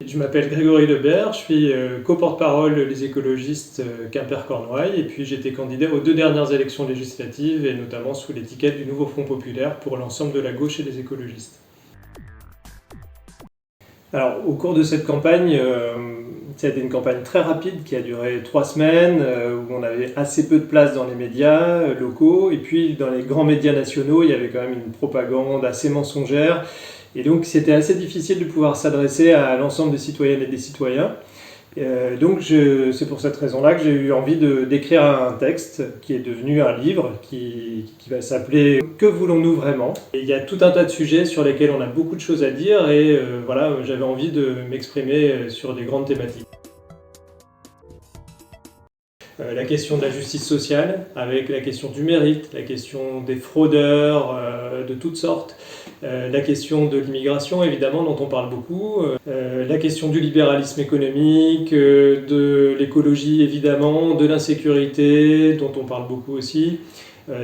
Je m'appelle Grégory Lebert, je suis co-porte-parole des écologistes Quimper-Cornouailles et puis j'étais candidat aux 2 dernières élections législatives et notamment sous l'étiquette du Nouveau Front Populaire pour l'ensemble de la gauche et des écologistes. Alors au cours de cette campagne, ça a été une campagne très rapide qui a duré 3 semaines où on avait assez peu de place dans les médias locaux et puis dans les grands médias nationaux il y avait quand même une propagande assez mensongère. Et donc c'était assez difficile de pouvoir s'adresser à l'ensemble des citoyennes et des citoyens. C'est pour cette raison-là que j'ai eu envie d'écrire un texte qui est devenu un livre qui va s'appeler « Que voulons-nous vraiment ?» Et il y a tout un tas de sujets sur lesquels on a beaucoup de choses à dire et voilà, j'avais envie de m'exprimer sur des grandes thématiques. La question de la justice sociale, avec la question du mérite, la question des fraudeurs de toutes sortes, la question de l'immigration évidemment dont on parle beaucoup, la question du libéralisme économique, de l'écologie évidemment, de l'insécurité dont on parle beaucoup aussi,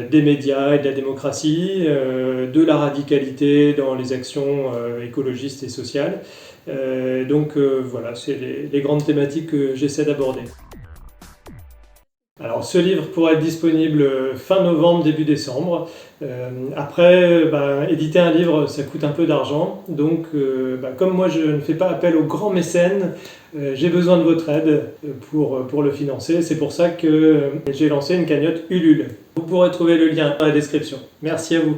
des médias et de la démocratie, de la radicalité dans les actions écologistes et sociales. Voilà, c'est les grandes thématiques que j'essaie d'aborder. Alors ce livre pourrait être disponible fin novembre, début décembre. Après, éditer un livre, ça coûte un peu d'argent. Donc, comme moi je ne fais pas appel aux grands mécènes, j'ai besoin de votre aide pour le financer. C'est pour ça que j'ai lancé une cagnotte Ulule. Vous pourrez trouver le lien dans la description. Merci à vous.